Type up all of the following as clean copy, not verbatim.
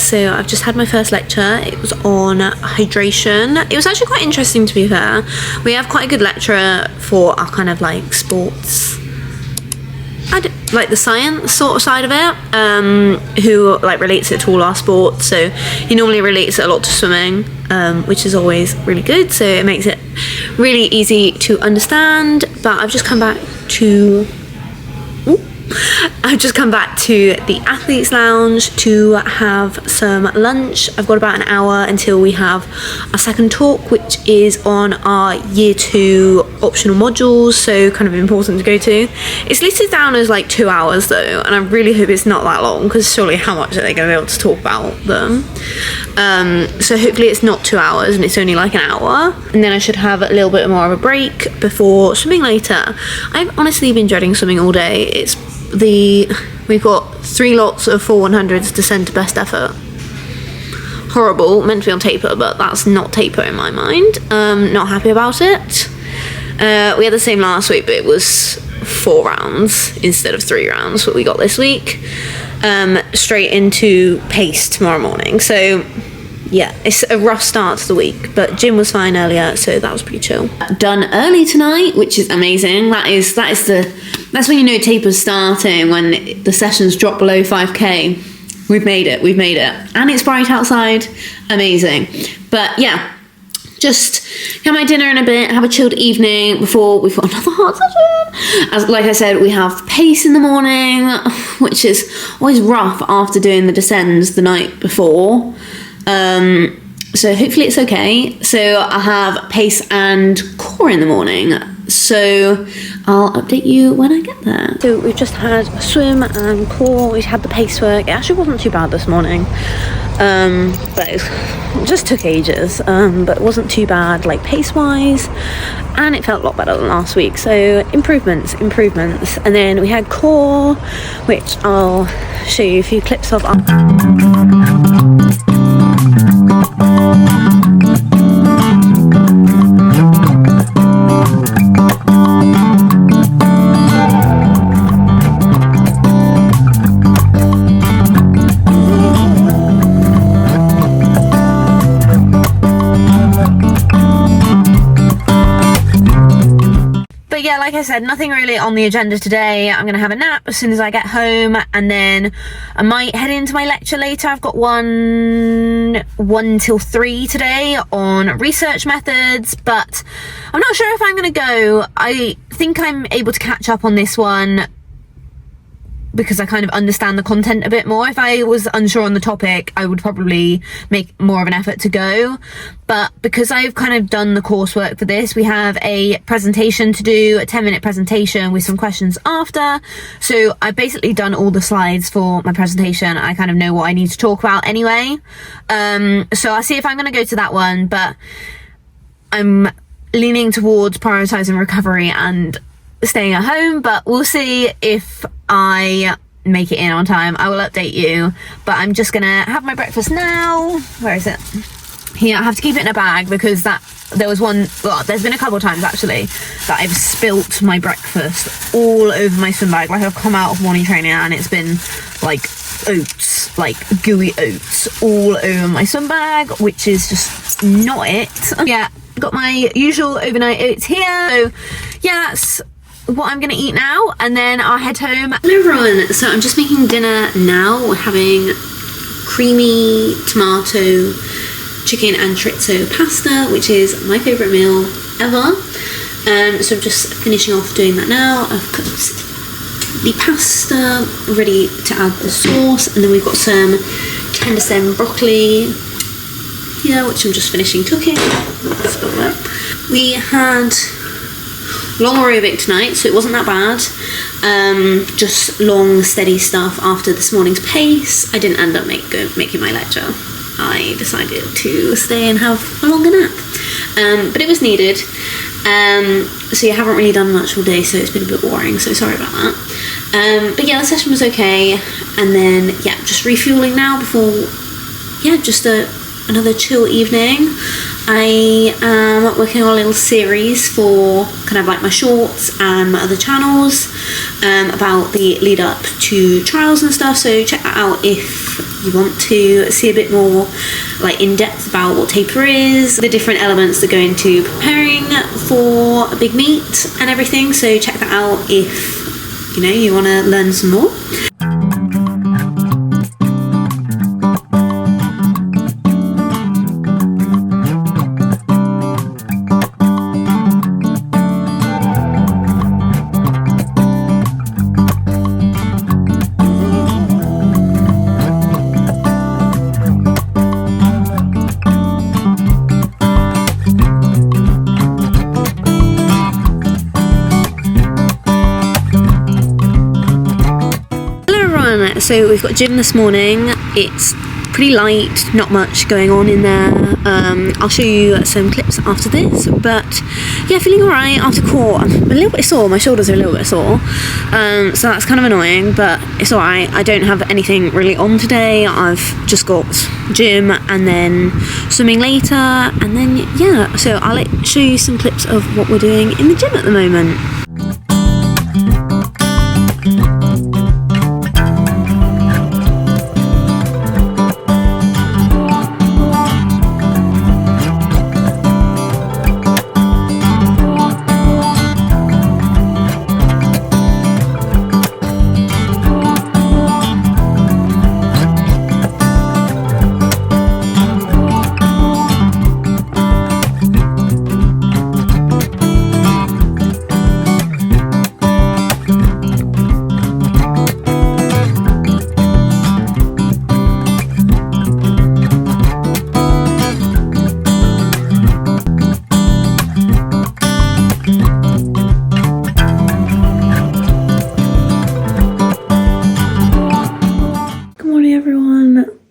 So I've just had my first lecture. It was on hydration. It was actually quite interesting, to be fair. We have quite a good lecturer for our kind of like sports, like the science sort of side of it, who like relates it to all our sports. So he normally relates it a lot to swimming, which is always really good. So it makes it really easy to understand. But I've just come back to the athletes lounge to have some lunch. I've got about an hour until we have our second talk, which is on our year 2 optional modules, so kind of important to go to. It's listed down as like 2 hours though, and I really hope it's not that long, because surely how much are they going to be able to talk about them? So hopefully it's not 2 hours and it's only like an hour, and then I should have a little bit more of a break before swimming later. I've honestly been dreading swimming all day. We've got 3 lots of 4-100s to send to best effort. Horrible, meant to be on taper, but that's not taper in my mind. Not happy about it. We had the same last week, but it was 4 rounds instead of 3 rounds what we got this week. Straight into pace tomorrow morning. So yeah, it's a rough start to the week, but gym was fine earlier, so that was pretty chill. Done early tonight, which is amazing. That's when you know taper's starting, when the sessions drop below 5k. We've made it, and it's bright outside. Amazing. But yeah, just have my dinner in a bit, have a chilled evening before we've got another hard session. Like I said, we have pace in the morning, which is always rough after doing the descends the night before. So hopefully it's okay. So I'll have pace and core in the morning. So I'll update you when I get there. So we've just had a swim and core. We've had the pace work. It actually wasn't too bad this morning. But it just took ages. But it wasn't too bad like pace wise. And it felt a lot better than last week. So improvements. And then we had core, which I'll show you a few clips of. But yeah, like I said, nothing really on the agenda today. I'm going to have a nap as soon as I get home, and then I might head into my lecture later. I've got one till 3 today on research methods, but I'm not sure if I'm going to go. I think I'm able to catch up on this one because I kind of understand the content a bit more. If I was unsure on the topic, I would probably make more of an effort to go. But because I've kind of done the coursework for this, we have a presentation to do, a 10-minute presentation with some questions after. So I've basically done all the slides for my presentation. I kind of know what I need to talk about anyway. So I'll see if I'm going to go to that one, but I'm leaning towards prioritizing recovery and staying at home, but we'll see if I make it in on time. I will update you, but I'm just gonna have my breakfast now. Where is it? Here, I have to keep it in a bag because there's been a couple of times actually that I've spilt my breakfast all over my swim bag. Like I've come out of morning training and it's been like oats, like gooey oats all over my swim bag, which is just not it. Yeah, got my usual overnight oats here. So yeah, that's what I'm gonna eat now, and then I'll head home. Hello everyone, so I'm just making dinner now. We're having creamy tomato chicken and chorizo pasta, which is my favourite meal ever. So I'm just finishing off doing that now. I've cooked the pasta, ready to add the sauce, and then we've got some tender stem broccoli here, which I'm just finishing cooking. We had long aerobic tonight, so it wasn't that bad. Just long, steady stuff after this morning's pace. I didn't end up making my lecture. I decided to stay and have a longer nap. But it was needed. So yeah, I haven't really done much all day, so it's been a bit boring, so sorry about that. But yeah, the session was okay. And then, yeah, just refueling now before, yeah, just another chill evening. I am working on a little series for kind of like my shorts and my other channels. about the lead up to trials and stuff, so check that out if you want to see a bit more like in depth about what taper is, the different elements that go into preparing for a big meet and everything. So check that out if you want to learn some more. So we've got gym this morning. It's pretty light, not much going on in there. I'll show you some clips after this, but yeah, feeling alright after core. I'm a little bit sore, my shoulders are a little bit sore, so that's kind of annoying, but it's alright. I don't have anything really on today. I've just got gym and then swimming later, and then yeah, so I'll show you some clips of what we're doing in the gym at the moment.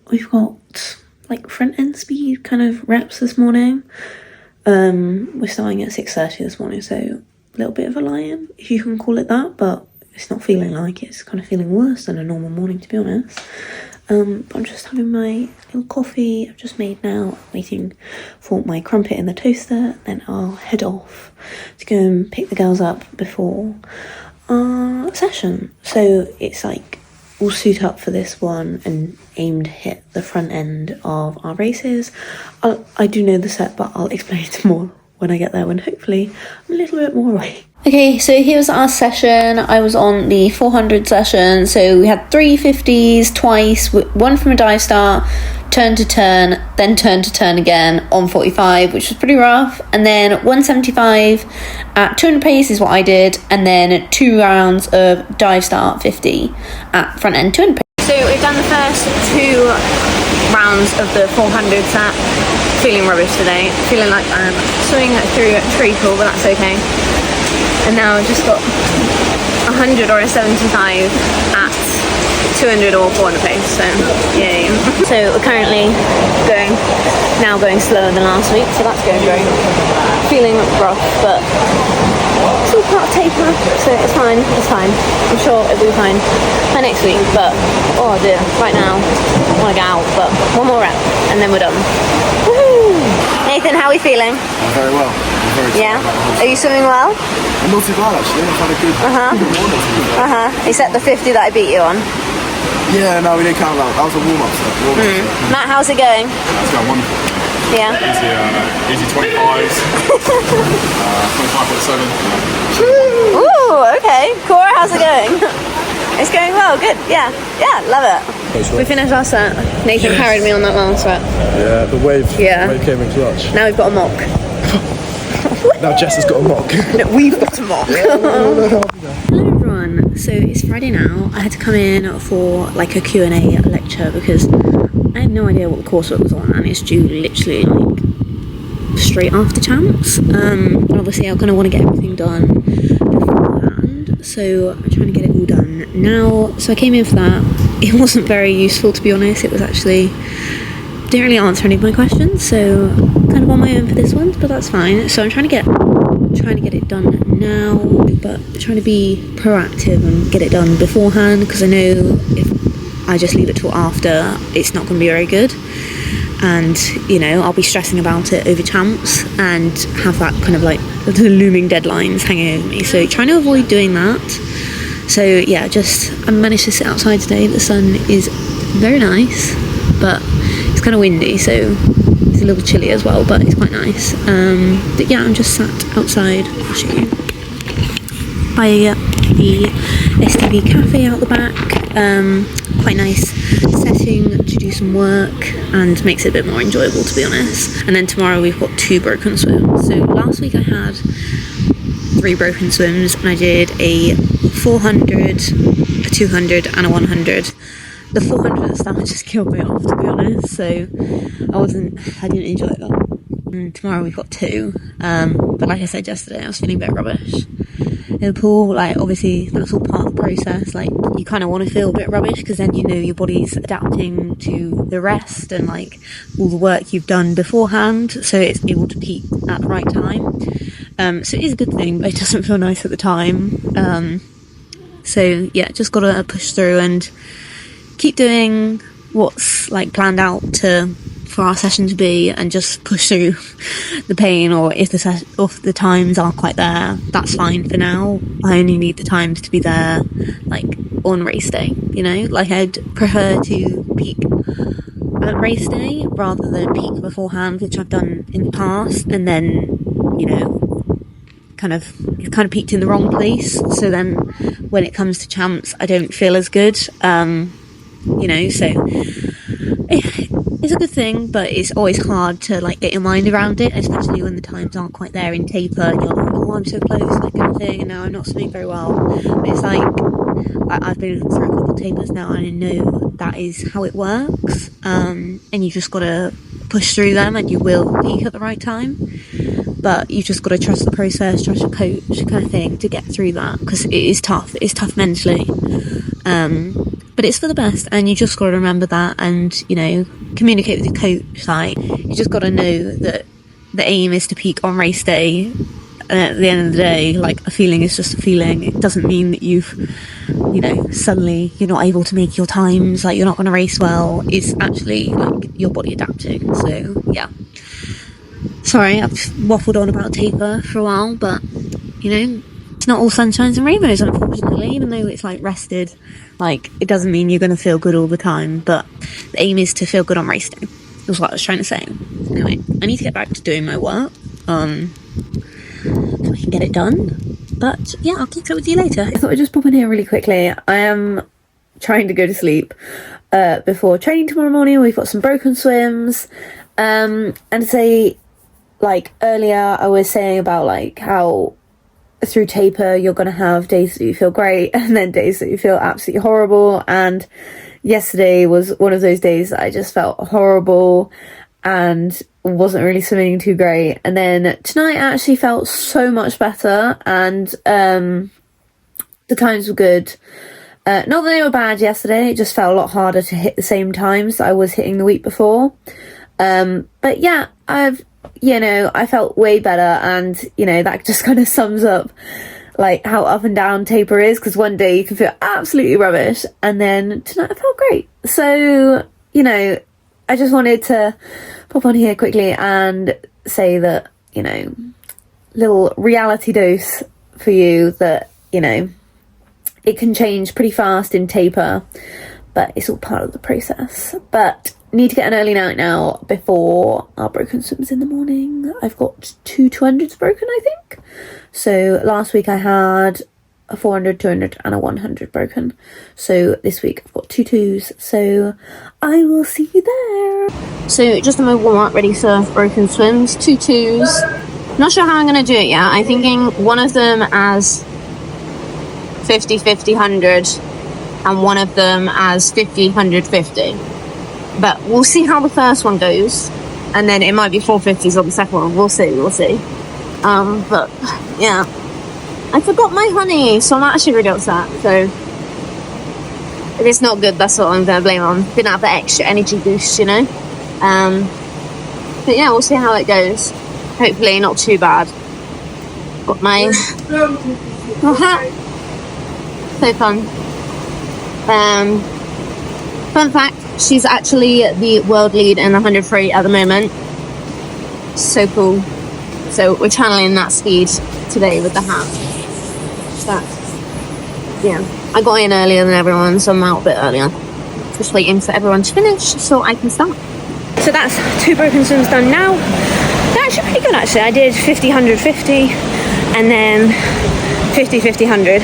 We've got like front end speed kind of reps this morning. We're starting at 6:30 this morning, so a little bit of a lie-in, if you can call it that, but it's not feeling like it. It's kind of feeling worse than a normal morning, to be honest. But I'm just having my little coffee I've just made now, waiting for my crumpet in the toaster, then I'll head off to go and pick the girls up before our session. So it's like we'll suit up for this one and aim to hit the front end of our races. I do know the set, but I'll explain it more when I get there, when hopefully I'm a little bit more awake. Okay, so here's our session. I was on the 400 session, so we had 350s twice, one from a dive start, turn to turn, then turn to turn again on 45, which was pretty rough, and then 175 at 200 pace is what I did, and then 2 rounds of dive start 50 at front end 200 pace. So we've done the first 2 rounds of the 400 set. Feeling rubbish today, feeling like I'm swimming through a treacle, but that's okay. And now I've just got 100 or a 75 at 200 or 400 pace, so yay. So we're currently going slower than last week, so that's going great. Feeling rough, but it's all part of taper, so it's fine. I'm sure it'll be fine by next week, but oh dear, right now I want to get out, but one more rep and then we're done. Woohoo! Nathan, how are we feeling? I'm very well. Yeah? Are you swimming well? I'm not too bad actually. I've had a good morning. Except the 50 that I beat you on. Yeah, no, we didn't count that. That was a warm-up set. Matt, how's it going? It's going wonderful. Yeah. Easy 25s. 25.7. Ooh, okay. Cora, how's it going? It's going well, good. Yeah, love it. We finished our set. Nathan carried me on that last set. Yeah, the wave came in clutch. Now we've got a mock. Now Jess has got a mock. No, we've got a mock. Hello everyone. So it's Friday now. I had to come in for like a Q&A lecture because I had no idea what the coursework was on, and it's due literally like straight after champs. And obviously I kind of want to get everything done beforehand, so I'm trying to get it all done now. So I came in for that. It wasn't very useful, to be honest. It was actually didn't really answer any of my questions, so kind of on my own for this one, but that's fine. So I'm trying to get it done now, but trying to be proactive and get it done beforehand, because I know if I just leave it till after, it's not going to be very good, and you know, I'll be stressing about it over champs and have that kind of like the looming deadlines hanging over me, so trying to avoid doing that. So yeah, I managed to sit outside today. The sun is very nice, but it's kind of windy, so it's a little chilly as well, but it's quite nice. But yeah, I'm just sat outside. I'll show you. By the STV cafe out the back. Quite nice setting to do some work and makes it a bit more enjoyable, to be honest. And then tomorrow we've got 2 broken swims. So last week I had 3 broken swims, and I did a 400, a 200 and a 100. The 400 at the start just killed me off, to be honest, so I didn't enjoy that. And tomorrow we've got 2, but like I said yesterday, I was feeling a bit rubbish in the pool. Like, obviously that's all part of the process. Like, you kind of want to feel a bit rubbish, because then you know your body's adapting to the rest and like all the work you've done beforehand, so it's able to peak at the right time. So it is a good thing, but it doesn't feel nice at the time. So yeah, just gotta push through and keep doing what's like planned out for our session to be, and just push through the pain. Or if the times aren't quite there, that's fine for now. I only need the times to be there like on race day, you know. Like, I'd prefer to peak at race day rather than peak beforehand, which I've done in the past, and then, you know, it's kind of peaked in the wrong place, so then when it comes to champs I don't feel as good, you know. So it's a good thing, but it's always hard to like get your mind around it, especially when the times aren't quite there in taper and you're like, oh, I'm so close, that kind of thing, and now I'm not swimming very well. But it's like, I've been through a couple of tapers now, and I know that is how it works, and you just gotta push through them and you will peak at the right time. But you just got to trust the process, trust your coach, kind of thing, to get through that, because it is tough. It's tough mentally, but it's for the best, and you just got to remember that, and, you know, communicate with your coach. Like, you just got to know that the aim is to peak on race day, and at the end of the day, like, a feeling is just a feeling. It doesn't mean that you know, suddenly you're not able to make your times, like, you're not going to race well. It's actually like your body adapting. So yeah. Sorry, I've waffled on about taper for a while, but, you know, it's not all sunshines and rainbows, unfortunately. Even though it's like rested, like, it doesn't mean you're going to feel good all the time, but the aim is to feel good on race day, is what I was trying to say. Anyway, I need to get back to doing my work, so I can get it done. But yeah, I'll catch up with you later. I thought I'd just pop in here really quickly. I am trying to go to sleep before training tomorrow morning. We've got some broken swims, and to say, like, earlier I was saying about like how through taper you're gonna have days that you feel great and then days that you feel absolutely horrible, and yesterday was one of those days that I just felt horrible and wasn't really swimming too great, and then tonight I actually felt so much better, and the times were good. Not that they were bad yesterday, it just felt a lot harder to hit the same times that I was hitting the week before, but yeah, I felt way better, and, you know, that just kind of sums up like how up and down taper is, because one day you can feel absolutely rubbish, and then tonight I felt great. So, you know, I just wanted to pop on here quickly and say that, you know, little reality dose for you, that, you know, it can change pretty fast in taper, but it's all part of the process. But need to get an early night now before our broken swims in the morning. I've got 2 200s broken, I think. So last week I had a 400, 200 and a 100 broken. So this week I've got 2 2s. So I will see you there. So just on my warm up, ready for broken swims, 2 2s. Not sure how I'm going to do it yet. I'm thinking one of them as 50, 50, 100 and one of them as 50, 100, 50. But we'll see how the first one goes, and then it might be 450s on the second one. We'll see. But yeah, I forgot my honey, so I'm actually really upset. So if it's not good, that's what I'm gonna blame on. Didn't have the extra energy boost, you know. But yeah, we'll see how it goes. Hopefully not too bad. Got my so fun. Fun fact, she's actually the world lead in 100 free at the moment. So cool. So we're channeling that speed today with the hat. But yeah. I got in earlier than everyone, so I'm out a bit earlier. Just waiting for everyone to finish so I can start. So that's 2 broken swims done now. They're actually pretty good actually. I did 50, 100, 50 and then 50, 50, 100.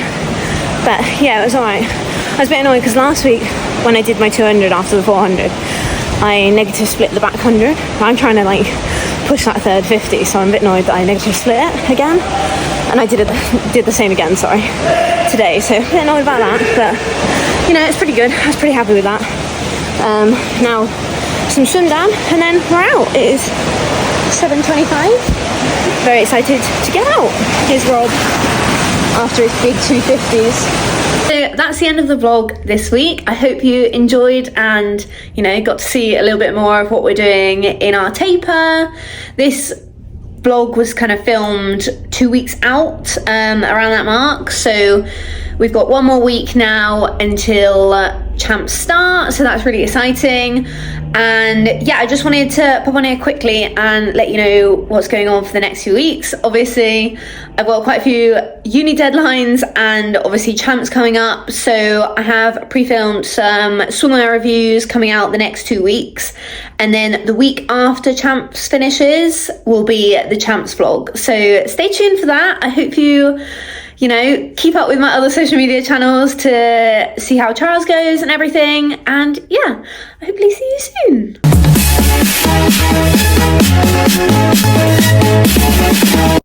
But yeah, it was alright. I was a bit annoyed because last week when I did my 200 after the 400, I negative split the back 100. I'm trying to like push that third 50, so I'm a bit annoyed that I negative split it again. And I did the same again, sorry, today. So a bit annoyed about that, but you know, it's pretty good. I was pretty happy with that. Now some swim down and then we're out. It is 7:25. Very excited to get out. Here's Rob after his big 250s. So that's the end of the vlog this week. I hope you enjoyed and, you know, got to see a little bit more of what we're doing in our taper. This vlog was kind of filmed 2 weeks out, around that mark. So we've got 1 more week now until champs start, so that's really exciting. And yeah, I just wanted to pop on here quickly and let you know what's going on for the next few weeks. Obviously, I've got quite a few uni deadlines and obviously champs coming up. So I have pre-filmed some swimwear reviews coming out the next 2 weeks. And then the week after champs finishes will be the champs vlog. So stay tuned for that. I hope you know, keep up with my other social media channels to see how Charles goes and everything. And yeah, I hopefully see you soon.